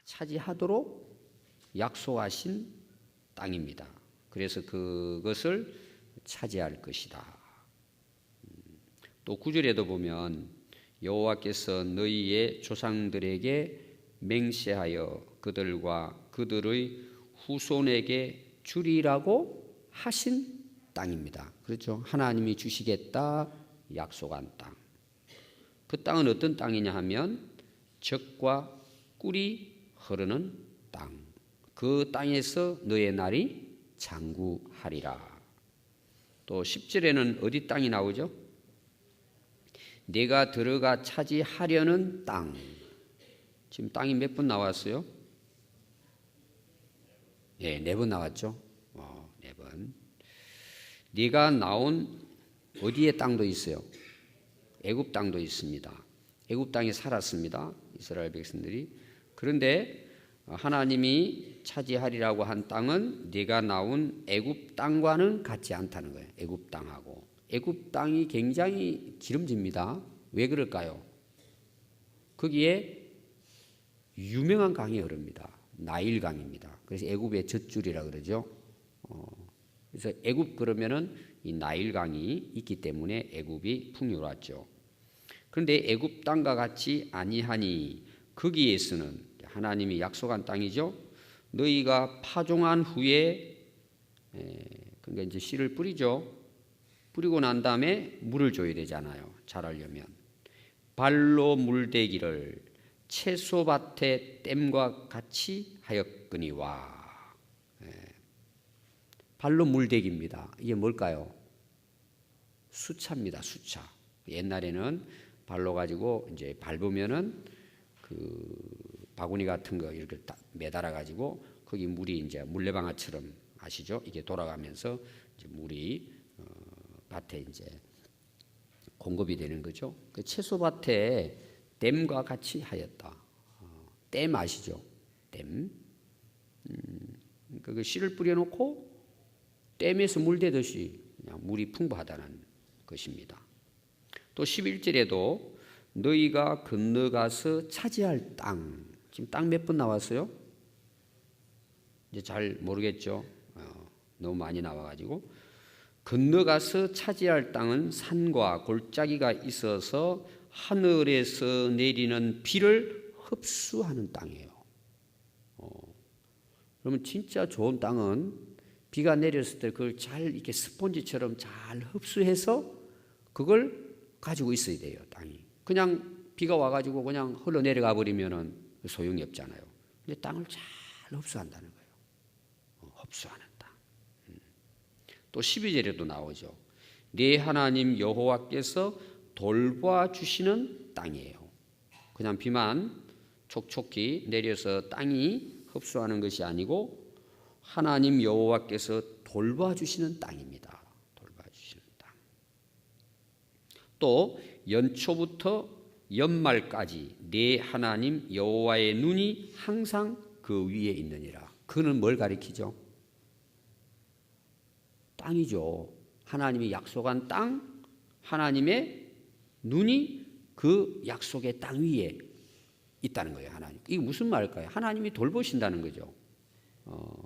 차지하도록 약속하신 땅입니다. 그래서 그것을 차지할 것이다. 또 9절에도 보면 여호와께서 너희의 조상들에게 맹세하여 그들과 그들의 후손에게 주리라고 하신 땅입니다. 그렇죠? 하나님이 주시겠다 약속한 땅. 그 땅은 어떤 땅이냐 하면 젖과 꿀이 흐르는 땅. 그 땅에서 너의 날이 장구하리라. 또 10절에는 어디 땅이 나오죠? 내가 들어가 차지하려는 땅. 지금 땅이 몇 번 나왔어요? 네, 4번 나왔죠. 4번. 네가 나온 어디에 땅도 있어요? 애굽 땅도 있습니다. 애굽 땅에 살았습니다. 이스라엘 백성들이. 그런데 하나님이 차지하리라고 한 땅은 네가 나온 애굽 땅과는 같지 않다는 거예요. 애굽 땅하고. 애굽 땅이 굉장히 기름집니다. 왜 그럴까요? 거기에 유명한 강이 흐릅니다. 나일강입니다. 그래서 애굽의 젖줄이라 그러죠. 그래서 애굽 그러면은 이 나일강이 있기 때문에 애굽이 풍요롭죠. 그런데 애굽 땅과 같이 아니하니 거기에서는 하나님이 약속한 땅이죠. 너희가 파종한 후에 그러니까 이제 씨를 뿌리죠. 뿌리고 난 다음에 물을 줘야 되잖아요. 자라려면. 발로 물대기를 채소밭의 댐과 같이 하였거니와. 발로 물대기입니다. 이게 뭘까요? 수차입니다. 수차. 옛날에는 발로 가지고 이제 밟으면은 그 바구니 같은 거 이렇게 매달아 가지고 거기 물이 이제 물레방아처럼 아시죠? 이게 돌아가면서 이제 물이 밭에 이제 공급이 되는 거죠. 그 채소밭에 댐과 같이 하였다. 댐 아시죠? 댐. 그 씨를 뿌려놓고 댐에서 물 대듯이 그냥 물이 풍부하다는 것입니다. 또 11절에도 너희가 건너가서 차지할 땅. 지금 땅 몇 번 나왔어요? 이제 잘 모르겠죠. 너무 많이 나와가지고. 건너가서 차지할 땅은 산과 골짜기가 있어서 하늘에서 내리는 비를 흡수하는 땅이에요. 그러면 진짜 좋은 땅은 비가 내렸을 때 그걸 잘 이렇게 스폰지처럼 잘 흡수해서 그걸 가지고 있어야 돼요, 땅이. 그냥 비가 와가지고 그냥 흘러내려가 버리면은 소용이 없잖아요. 근데 땅을 잘 흡수한다는 거예요. 흡수하는 땅. 또 12절에도 나오죠. 네 하나님 여호와께서 돌봐주시는 땅이에요. 그냥 비만 촉촉히 내려서 땅이 흡수하는 것이 아니고 하나님 여호와께서 돌봐주시는 땅입니다. 돌봐주시는 땅. 또 연초부터 연말까지 네 하나님 여호와의 눈이 항상 그 위에 있느니라. 그는 뭘 가리키죠? 땅이죠. 하나님이 약속한 땅, 하나님의 눈이 그 약속의 땅 위에 있다는 거예요. 하나님. 이게 무슨 말일까요? 하나님이 돌보신다는 거죠.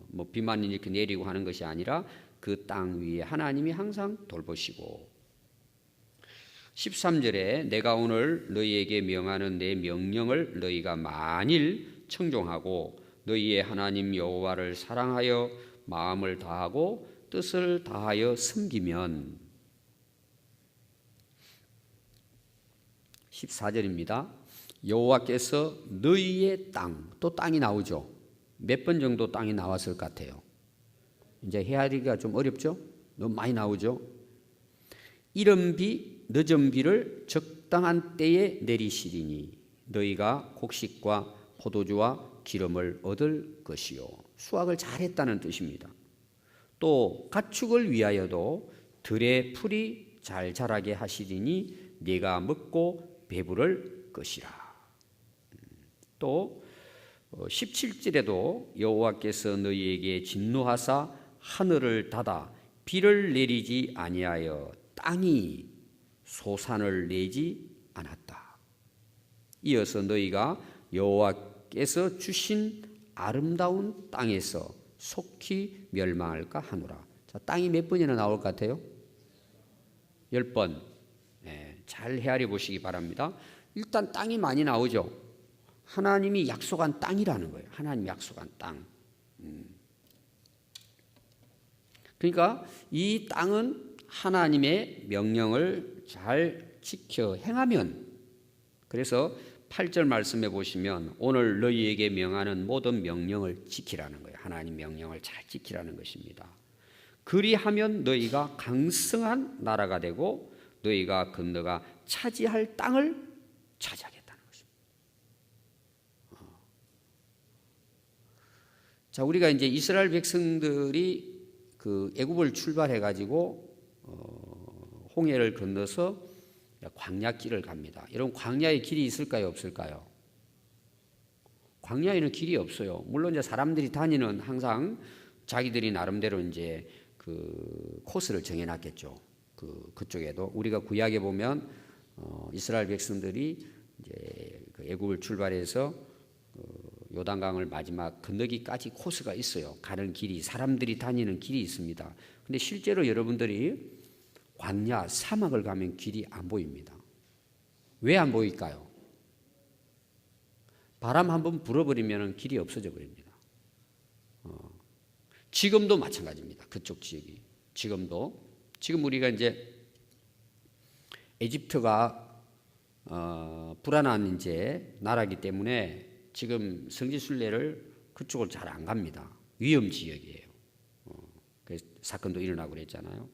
뭐 비만 이렇게 내리고 하는 것이 아니라 그 땅 위에 하나님이 항상 돌보시고. 13절에 내가 오늘 너희에게 명하는 내 명령을 너희가 만일 청종하고 너희의 하나님 여호와를 사랑하여 마음을 다하고 뜻을 다하여 섬기면 14절입니다. 여호와께서 너희의 땅, 또 땅이 나오죠. 몇 번 정도 땅이 나왔을 것 같아요. 이제 헤아리기가 좀 어렵죠? 너무 많이 나오죠. 이른 비, 늦은 비를 적당한 때에 내리시리니 너희가 곡식과 포도주와 기름을 얻을 것이요. 수확을 잘했다는 뜻입니다. 또 가축을 위하여도 들의 풀이 잘 자라게 하시리니 네가 먹고 배부를 것이라. 또 17절에도 여호와께서 너희에게 진노하사 하늘을 닫아 비를 내리지 아니하여 땅이 소산을 내지 않았다. 이어서 너희가 여호와께서 주신 아름다운 땅에서 속히 멸망할까 하노라. 자, 땅이 몇 번이나 나올 것 같아요? 10번. 잘 헤아려 보시기 바랍니다. 일단 땅이 많이 나오죠. 하나님이 약속한 땅이라는 거예요. 하나님이 약속한 땅. 그러니까 이 땅은 하나님의 명령을 잘 지켜 행하면, 그래서 8절 말씀해 보시면 오늘 너희에게 명하는 모든 명령을 지키라는 거예요. 하나님 명령을 잘 지키라는 것입니다. 그리하면 너희가 강성한 나라가 되고 너희가 건너가 차지할 땅을 차지하겠다는 것입니다. 자, 우리가 이제 이스라엘 백성들이 그 애굽을 출발해 가지고 홍해를 건너서 광야길을 갑니다. 여러분, 광야에 길이 있을까요, 없을까요? 광야에는 길이 없어요. 물론 이제 사람들이 다니는 항상 자기들이 나름대로 이제 그 코스를 정해놨겠죠. 그쪽에도 우리가 구약에 보면 이스라엘 백성들이 이제 그 애굽을 출발해서 요단강을 마지막 건너기까지 코스가 있어요. 가는 길이, 사람들이 다니는 길이 있습니다. 근데 실제로 여러분들이 광야, 사막을 가면 길이 안 보입니다. 왜 안 보일까요? 바람 한번 불어버리면 길이 없어져 버립니다. 지금도 마찬가지입니다. 그쪽 지역이. 지금 우리가 이제 에집트가 불안한 이제 나라이기 때문에 지금 성지순례를 그쪽을 잘 안 갑니다. 위험 지역이에요. 그래서 사건도 일어나고 그랬잖아요.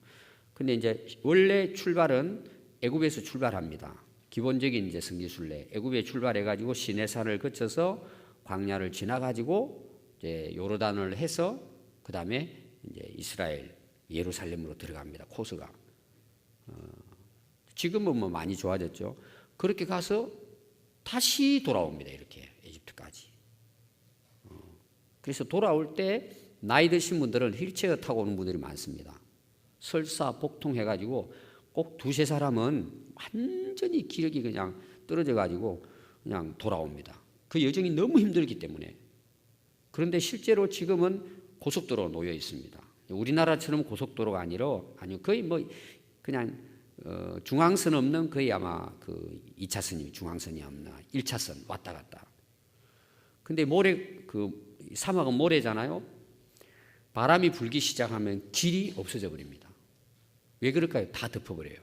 근데 이제 원래 출발은 애굽에서 출발합니다. 기본적인 이제 성지순례. 애굽에 출발해 가지고 시내산을 거쳐서 광야를 지나 가지고 이제 요르단을 해서 그다음에 이제 이스라엘 예루살렘으로 들어갑니다. 코스가. 지금은 뭐 많이 좋아졌죠. 그렇게 가서 다시 돌아옵니다. 이렇게 에집트까지. 그래서 돌아올 때 나이 드신 분들은 휠체어 타고 오는 분들이 많습니다. 설사복통해가지고 꼭 두세 사람은 완전히 기력이 그냥 떨어져가지고 그냥 돌아옵니다. 그 여정이 너무 힘들기 때문에. 그런데 실제로 지금은 고속도로가 놓여 있습니다. 우리나라처럼 고속도로가 아니요 거의 뭐 그냥 중앙선 없는 거의 아마 그 2차선이 중앙선이 없는 1차선 왔다 갔다. 근데 사막은 모래잖아요. 바람이 불기 시작하면 길이 없어져 버립니다. 왜 그럴까요? 다 덮어버려요.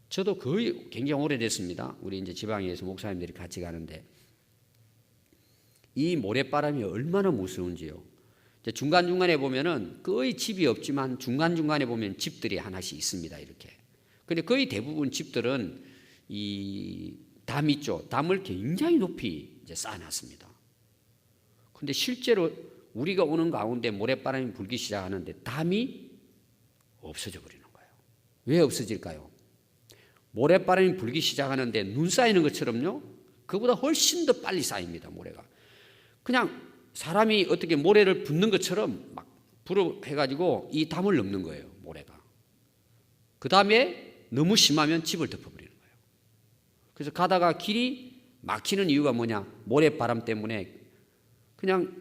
저도 거의 굉장히 오래됐습니다. 우리 이제 지방에서 목사님들이 같이 가는데 이 모래바람이 얼마나 무서운지요. 중간중간에 보면은 거의 집이 없지만 중간중간에 보면 집들이 하나씩 있습니다. 이렇게. 근데 거의 대부분 집들은 이 담 있죠. 담을 굉장히 높이 이제 쌓아놨습니다. 근데 실제로 우리가 오는 가운데 모래바람이 불기 시작하는데 담이 없어져 버리는 거예요. 왜 없어질까요? 모래바람이 불기 시작하는데 눈 쌓이는 것처럼요. 그보다 훨씬 더 빨리 쌓입니다. 모래가. 그냥 사람이 어떻게 모래를 붓는 것처럼 막 불어 해가지고 이 담을 넘는 거예요. 모래가. 그 다음에 너무 심하면 집을 덮어버리는 거예요. 그래서 가다가 길이 막히는 이유가 뭐냐? 모래바람 때문에 그냥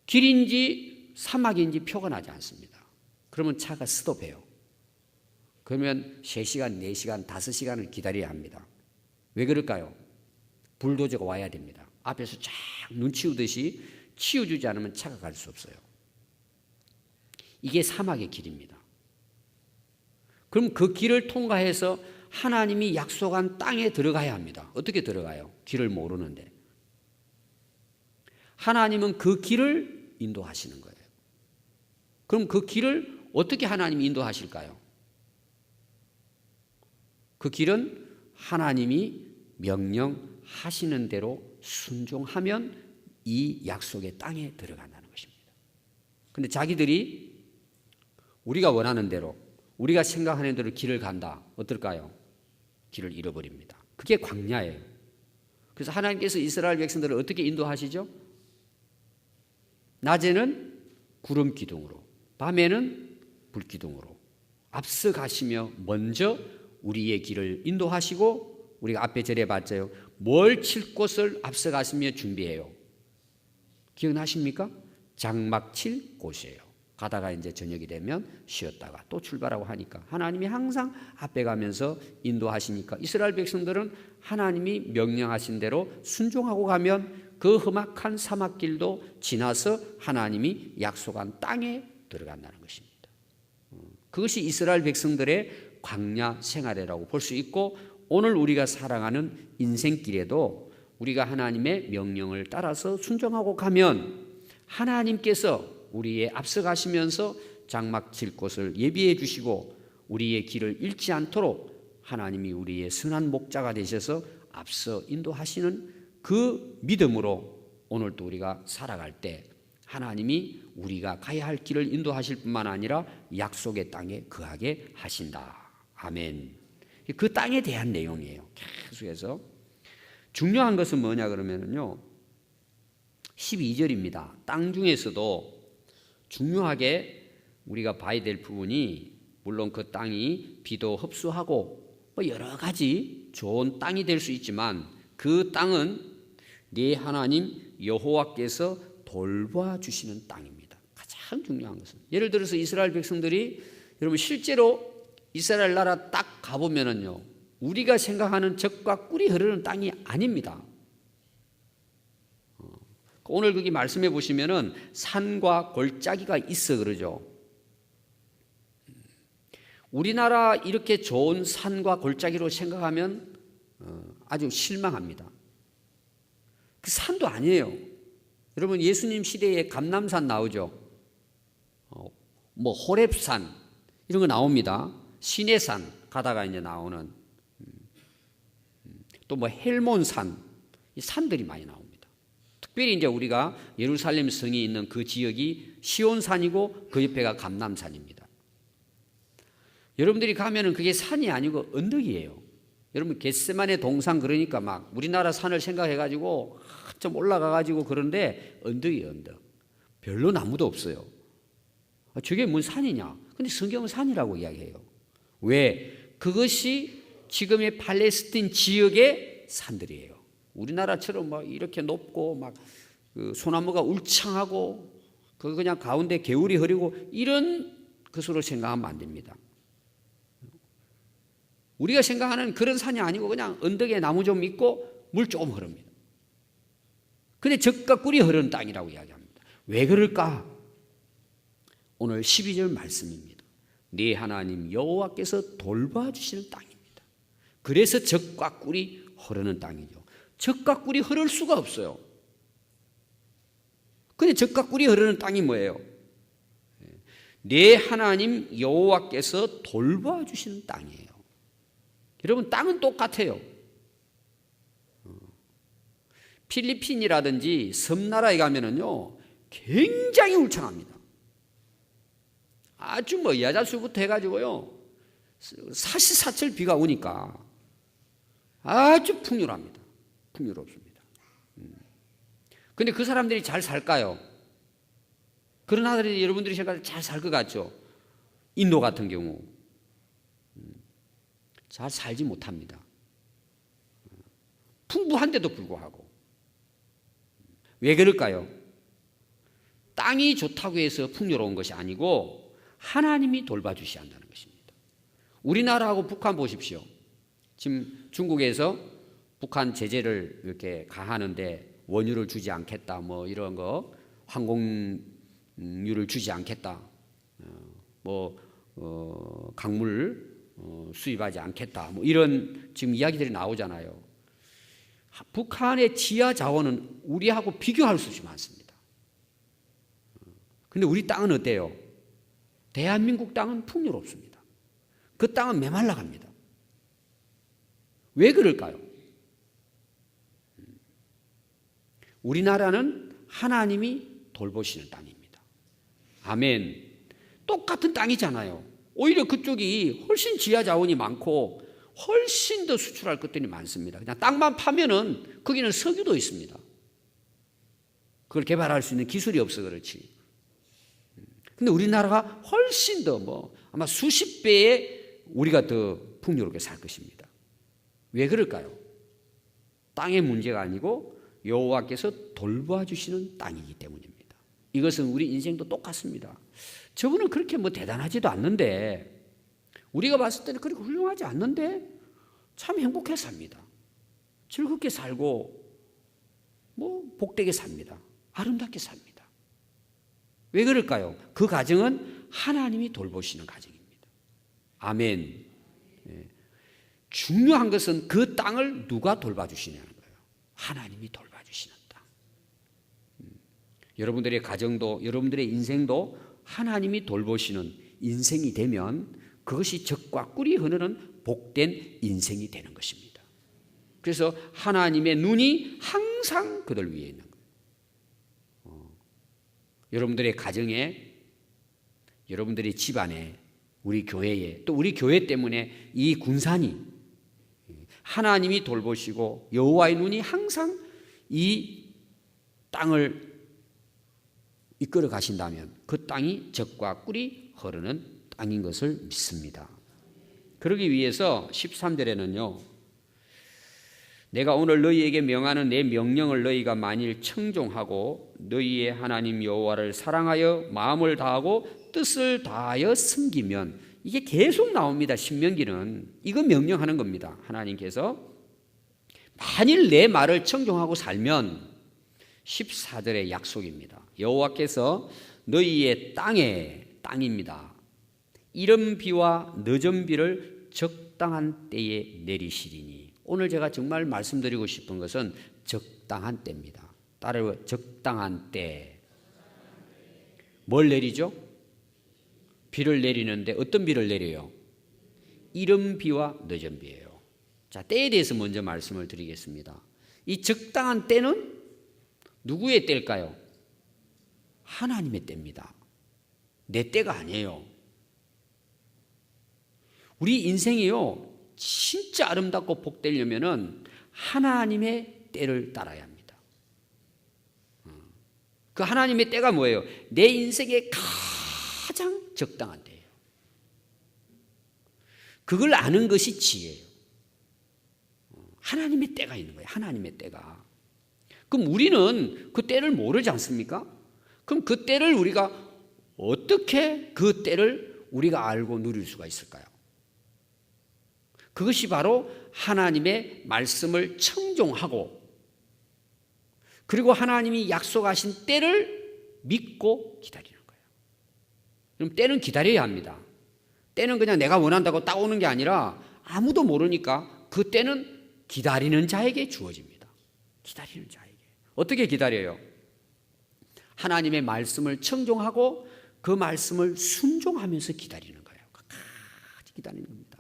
길인지 사막인지 표가 나지 않습니다. 그러면 차가 스톱해요. 그러면 3시간, 4시간, 5시간을 기다려야 합니다. 왜 그럴까요? 불도저가 와야 됩니다. 앞에서 쫙 눈 치우듯이 치워주지 않으면 차가 갈 수 없어요. 이게 사막의 길입니다. 그럼 그 길을 통과해서 하나님이 약속한 땅에 들어가야 합니다. 어떻게 들어가요? 길을 모르는데. 하나님은 그 길을 인도하시는 거예요. 그럼 그 길을 어떻게 하나님이 인도하실까요? 그 길은 하나님이 명령하시는 대로 순종하면 이 약속의 땅에 들어간다는 것입니다. 그런데 자기들이 우리가 원하는 대로, 우리가 생각하는 대로 길을 간다. 어떨까요? 길을 잃어버립니다. 그게 광야예요. 그래서 하나님께서 이스라엘 백성들을 어떻게 인도하시죠? 낮에는 구름 기둥으로, 밤에는 불 기둥으로 앞서 가시며 먼저 우리의 길을 인도하시고, 우리가 앞에 절에 봤죠. 뭘 칠 곳을 앞서가시며 준비해요? 기억나십니까? 장막 칠 곳이에요. 가다가 이제 저녁이 되면 쉬었다가 또 출발하고 하니까 하나님이 항상 앞에 가면서 인도하시니까 이스라엘 백성들은 하나님이 명령하신 대로 순종하고 가면 그 험악한 사막길도 지나서 하나님이 약속한 땅에 들어간다는 것입니다. 그것이 이스라엘 백성들의 광야 생활이라고 볼 수 있고 오늘 우리가 살아가는 인생길에도 우리가 하나님의 명령을 따라서 순종하고 가면 하나님께서 우리의 앞서 가시면서 장막 칠 곳을 예비해 주시고 우리의 길을 잃지 않도록 하나님이 우리의 선한 목자가 되셔서 앞서 인도하시는 그 믿음으로 오늘도 우리가 살아갈 때 하나님이 우리가 가야 할 길을 인도하실 뿐만 아니라 약속의 땅에 거하게 하신다. 아멘. 그 땅에 대한 내용이에요. 계속해서 중요한 것은 뭐냐 그러면요 12절입니다. 땅 중에서도 중요하게 우리가 봐야 될 부분이 물론 그 땅이 비도 흡수하고 여러 가지 좋은 땅이 될 수 있지만 그 땅은 네 하나님 여호와께서 돌봐주시는 땅입니다. 가장 중요한 것은 예를 들어서 이스라엘 백성들이 여러분 실제로 이스라엘 나라 딱 가보면은요 우리가 생각하는 젖과 꿀이 흐르는 땅이 아닙니다. 오늘 거기 말씀해 보시면은 산과 골짜기가 있어 그러죠. 우리나라 이렇게 좋은 산과 골짜기로 생각하면 아주 실망합니다. 그 산도 아니에요. 여러분 예수님 시대에 감람산 나오죠. 뭐 호렙산 이런 거 나옵니다. 시내산 가다가 이제 나오는 또 뭐 헬몬산 이 산들이 많이 나옵니다. 특별히 이제 우리가 예루살렘 성이 있는 그 지역이 시온산이고 그 옆에가 감람산입니다. 여러분들이 가면은 그게 산이 아니고 언덕이에요. 여러분 겟세마네 동산 그러니까 막 우리나라 산을 생각해가지고 좀 올라가가지고 그런데 언덕이에요 언덕. 별로 나무도 없어요. 저게 뭔 산이냐? 근데 성경은 산이라고 이야기해요. 왜? 그것이 지금의 팔레스틴 지역의 산들이에요. 우리나라처럼 막 이렇게 높고 막 그 소나무가 울창하고 그 그냥 가운데 개울이 흐르고 이런 것으로 생각하면 안 됩니다. 우리가 생각하는 그런 산이 아니고 그냥 언덕에 나무 좀 있고 물 조금 흐릅니다. 근데 젖과 꿀이 흐르는 땅이라고 이야기합니다. 왜 그럴까? 오늘 12절 말씀입니다. 네 하나님 여호와께서 돌봐주시는 땅입니다. 그래서 젖과 꿀이 흐르는 땅이죠. 젖과 꿀이 흐를 수가 없어요. 근데 젖과 꿀이 흐르는 땅이 뭐예요? 네 하나님 여호와께서 돌봐주시는 땅이에요. 여러분 땅은 똑같아요. 필리핀이라든지 섬나라에 가면은요 굉장히 울창합니다. 아주 뭐 야자수부터 해가지고요 사시사철 비가 오니까 아주 풍요합니다. 풍요롭습니다. 근데 그 사람들이 잘 살까요? 그런 아들이 여러분들이 생각할 때 잘 살 것 같죠? 인도 같은 경우 잘 살지 못합니다. 풍부한데도 불구하고 왜 그럴까요? 땅이 좋다고 해서 풍요로운 것이 아니고 하나님이 돌봐주셔야 한다는 것입니다. 우리나라하고 북한 보십시오. 지금 중국에서 북한 제재를 이렇게 가하는데 원유를 주지 않겠다 뭐 이런 거 항공유를 주지 않겠다 강물 수입하지 않겠다 뭐 이런 지금 이야기들이 나오잖아요. 북한의 지하 자원은 우리하고 비교할 수 없이 많습니다. 근데 우리 땅은 어때요? 대한민국 땅은 풍요롭습니다. 그 땅은 메말라 갑니다. 왜 그럴까요? 우리나라는 하나님이 돌보시는 땅입니다. 아멘. 똑같은 땅이잖아요. 오히려 그쪽이 훨씬 지하 자원이 많고 훨씬 더 수출할 것들이 많습니다. 그냥 땅만 파면은 거기는 석유도 있습니다. 그걸 개발할 수 있는 기술이 없어 그렇지. 근데 우리나라가 훨씬 더 아마 수십 배의 우리가 더 풍요롭게 살 것입니다. 왜 그럴까요? 땅의 문제가 아니고 여호와께서 돌봐 주시는 땅이기 때문입니다. 이것은 우리 인생도 똑같습니다. 저분은 그렇게 뭐 대단하지도 않는데, 우리가 봤을 때는 그렇게 훌륭하지 않는데 참 행복해 삽니다. 즐겁게 살고 뭐 복되게 삽니다. 아름답게 삽니다. 왜 그럴까요? 그 가정은 하나님이 돌보시는 가정입니다. 아멘. 중요한 것은 그 땅을 누가 돌봐주시냐는 거예요. 하나님이 돌봐주시는 땅. 여러분들의 가정도, 여러분들의 인생도 하나님이 돌보시는 인생이 되면 그것이 적과 꿀이 흐르는 복된 인생이 되는 것입니다. 그래서 하나님의 눈이 항상 그들 위에 있는 거예요. 여러분들의 가정에, 여러분들의 집안에, 우리 교회에, 또 우리 교회 때문에 이 군산이 하나님이 돌보시고 여호와의 눈이 항상 이 땅을 이끌어 가신다면 그 땅이 젖과 꿀이 흐르는 땅인 것을 믿습니다. 그러기 위해서 13절에는요, 내가 오늘 너희에게 명하는 내 명령을 너희가 만일 청종하고 너희의 하나님 여호와를 사랑하여 마음을 다하고 뜻을 다하여 섬기면, 이게 계속 나옵니다. 신명기는 이거 명령하는 겁니다. 하나님께서 만일 내 말을 청종하고 살면, 14절의 약속입니다. 여호와께서 너희의 땅입니다. 이른 비와 늦은 비를 적당한 때에 내리시리니. 오늘 제가 정말 말씀드리고 싶은 것은 적당한 때입니다. 따라서 적당한 때. 뭘 내리죠? 비를 내리는데 어떤 비를 내려요? 이른 비와 늦은 비예요. 자, 때에 대해서 먼저 말씀을 드리겠습니다. 이 적당한 때는 누구의 때일까요? 하나님의 때입니다. 내 때가 아니에요. 우리 인생이요, 진짜 아름답고 복되려면은 하나님의 때를 따라야 합니다. 그 하나님의 때가 뭐예요? 내 인생의 가장 적당한 때예요. 그걸 아는 것이 지혜예요. 하나님의 때가 있는 거예요. 하나님의 때가. 그럼 우리는 그 때를 모르지 않습니까? 그럼 그 때를 우리가 어떻게 그 때를 우리가 알고 누릴 수가 있을까요? 그것이 바로 하나님의 말씀을 청종하고, 그리고 하나님이 약속하신 때를 믿고 기다리는 거예요. 그럼 때는 기다려야 합니다. 때는 그냥 내가 원한다고 딱 오는 게 아니라 아무도 모르니까 그 때는 기다리는 자에게 주어집니다. 기다리는 자에게. 어떻게 기다려요? 하나님의 말씀을 청종하고 그 말씀을 순종하면서 기다리는 거예요. 끝까지 기다리는 겁니다.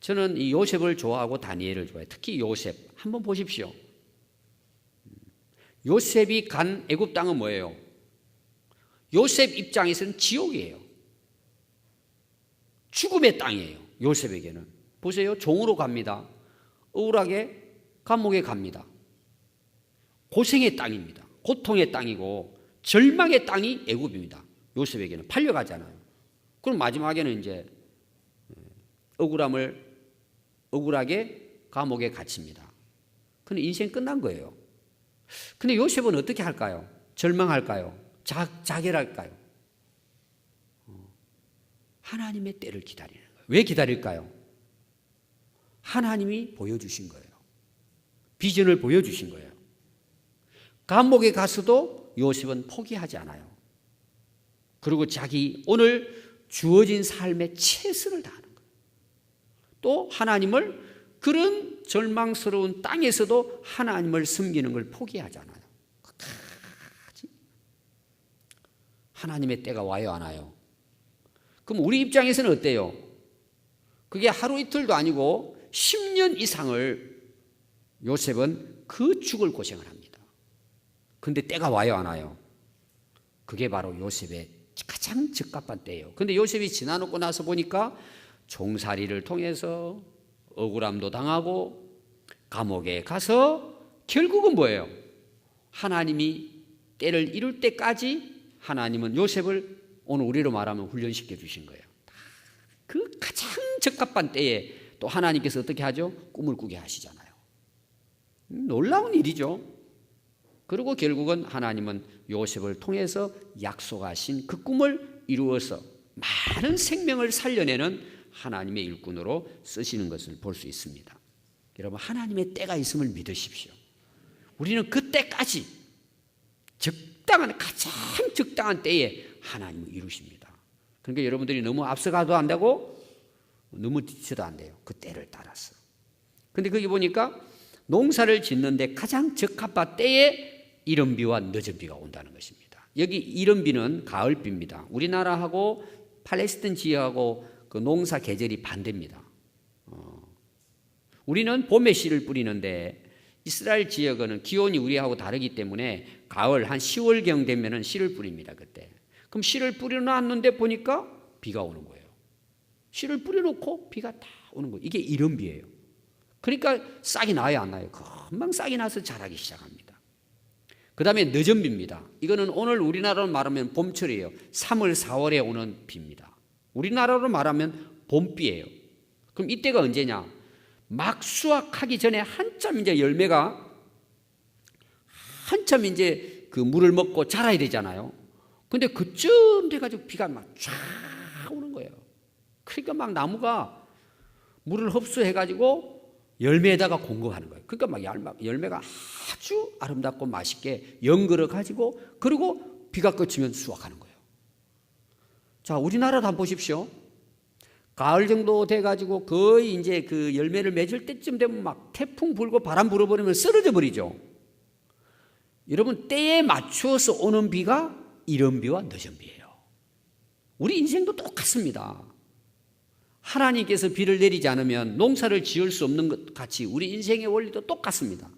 저는 이 요셉을 좋아하고 다니엘을 좋아해요. 특히 요셉. 한번 보십시오. 요셉이 간 애굽 땅은 뭐예요? 요셉 입장에서는 지옥이에요. 죽음의 땅이에요. 요셉에게는. 보세요. 종으로 갑니다. 억울하게 감옥에 갑니다. 고생의 땅입니다. 고통의 땅이고 절망의 땅이 애굽입니다. 요셉에게는 팔려가잖아요. 그럼 마지막에는 이제 억울하게 감옥에 갇힙니다. 근데 인생 끝난 거예요. 근데 요셉은 어떻게 할까요? 절망할까요? 자결할까요? 하나님의 때를 기다리는 거예요. 왜 기다릴까요? 하나님이 보여주신 거예요. 비전을 보여주신 거예요. 감옥에 가서도 요셉은 포기하지 않아요. 그리고 자기 오늘 주어진 삶에 최선을 다하는 거예요. 또 하나님을, 그런 절망스러운 땅에서도 하나님을 섬기는 걸 포기하지 않아요. 끝까지. 하나님의 때가 와요, 안 와요? 그럼 우리 입장에서는 어때요? 그게 하루 이틀도 아니고 10년 이상을 요셉은 그 죽을 고생을 합니다. 근데 때가 와요, 안 와요? 그게 바로 요셉의 가장 적합한 때예요. 근데 요셉이 지나놓고 나서 보니까 종살이를 통해서 억울함도 당하고 감옥에 가서 결국은 뭐예요? 하나님이 때를 이룰 때까지 하나님은 요셉을 오늘 우리로 말하면 훈련시켜 주신 거예요. 그 가장 적합한 때에 또 하나님께서 어떻게 하죠? 꿈을 꾸게 하시잖아요. 놀라운 일이죠. 그리고 결국은 하나님은 요셉을 통해서 약속하신 그 꿈을 이루어서 많은 생명을 살려내는 하나님의 일꾼으로 쓰시는 것을 볼 수 있습니다. 여러분, 하나님의 때가 있음을 믿으십시오. 우리는 그 때까지 가장 적당한 때에 하나님을 이루십니다. 그러니까 여러분들이 너무 앞서가도 안 되고 너무 뒤쳐도 안 돼요. 그 때를 따라서. 근데 거기 보니까 농사를 짓는데 가장 적합한 때에 이른 비와 늦은 비가 온다는 것입니다. 여기 이른 비는 가을비입니다. 우리나라하고 팔레스틴 지역하고 그 농사 계절이 반대입니다. 우리는 봄에 씨를 뿌리는데 이스라엘 지역은 기온이 우리하고 다르기 때문에 가을 한 10월경 되면은 씨를 뿌립니다. 그때. 그럼 씨를 뿌려놨는데 보니까 비가 오는 거예요. 씨를 뿌려놓고 비가 다 오는 거예요. 이게 이른 비예요. 그러니까 싹이 나요, 안 나요? 금방 싹이 나서 자라기 시작합니다. 그 다음에 늦은 비입니다. 이거는 오늘 우리나라로 말하면 봄철이에요. 3월, 4월에 오는 비입니다. 우리나라로 말하면 봄비예요. 그럼 이때가 언제냐? 막 수확하기 전에 한참 이제 열매가 한참 이제 그 물을 먹고 자라야 되잖아요. 근데 그쯤 돼가지고 비가 막 쫙 오는 거예요. 그러니까 막 나무가 물을 흡수해가지고 열매에다가 공급하는 거예요. 그러니까 막 열매가 아주 아름답고 맛있게 연걸어가지고 그리고 비가 그치면 수확하는 거예요. 자, 우리나라도 한번 보십시오. 가을 정도 돼가지고 거의 이제 그 열매를 맺을 때쯤 되면 막 태풍 불고 바람 불어버리면 쓰러져 버리죠. 여러분, 때에 맞추어서 오는 비가 이른 비와 늦은 비예요. 우리 인생도 똑같습니다. 하나님께서 비를 내리지 않으면 농사를 지을 수 없는 것 같이 우리 인생의 원리도 똑같습니다.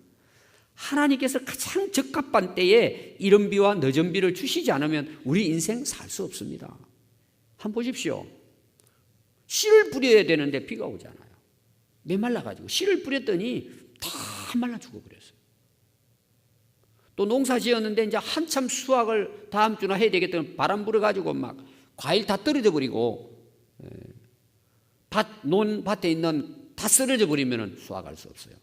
하나님께서 가장 적합한 때에 이른 비와 늦은 비를 주시지 않으면 우리 인생 살 수 없습니다. 한번 보십시오. 씨를 뿌려야 되는데 비가 오잖아요. 메말라가지고 씨를 뿌렸더니 다 말라 죽어버렸어요. 또 농사 지었는데 이제 한참 수확을 다음 주나 해야 되겠다면 바람 불어가지고 막 과일 다 떨어져 버리고 논밭에 있는 다 쓰러져 버리면 수확할 수 없어요.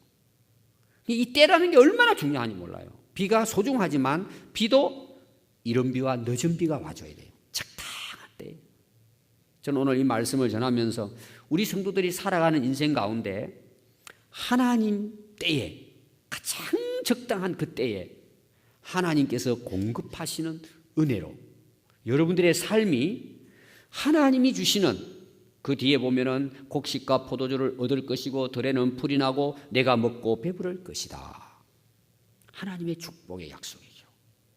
이 때라는 게 얼마나 중요한지 몰라요. 비가 소중하지만 비도 이른 비와 늦은 비가 와줘야 돼요. 적당한 때. 저는 오늘 이 말씀을 전하면서 우리 성도들이 살아가는 인생 가운데 하나님 때에 가장 적당한 그 때에 하나님께서 공급하시는 은혜로 여러분들의 삶이 하나님이 주시는 그 뒤에 보면은 곡식과 포도주를 얻을 것이고 들에는 풀이 나고 내가 먹고 배부를 것이다. 하나님의 축복의 약속이죠.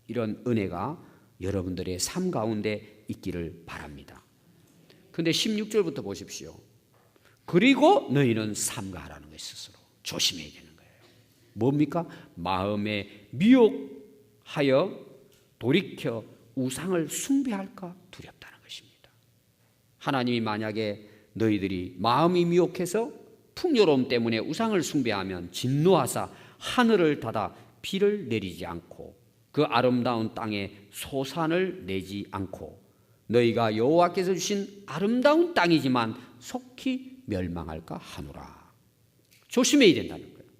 이런 은혜가 여러분들의 삶 가운데 있기를 바랍니다. 그런데 16절부터 보십시오. 그리고 너희는 삼가하라는 것이 스스로 조심해야 되는 거예요. 뭡니까? 마음에 미혹하여 돌이켜 우상을 숭배할까 두렵다는 것입니다. 하나님이 만약에 너희들이 마음이 미혹해서 풍요로움 때문에 우상을 숭배하면 진노하사 하늘을 닫아 비를 내리지 않고 그 아름다운 땅에 소산을 내지 않고 너희가 여호와께서 주신 아름다운 땅이지만 속히 멸망할까 하노라. 조심해야 된다는 거예요.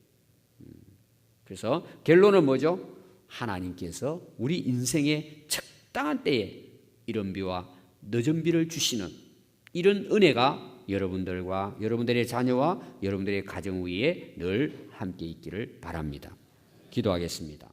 그래서 결론은 뭐죠? 하나님께서 우리 인생의 적당한 때에 이른 비와 늦은 비를 주시는 이런 은혜가 여러분들과 여러분들의 자녀와 여러분들의 가정 위에 늘 함께 있기를 바랍니다. 기도하겠습니다.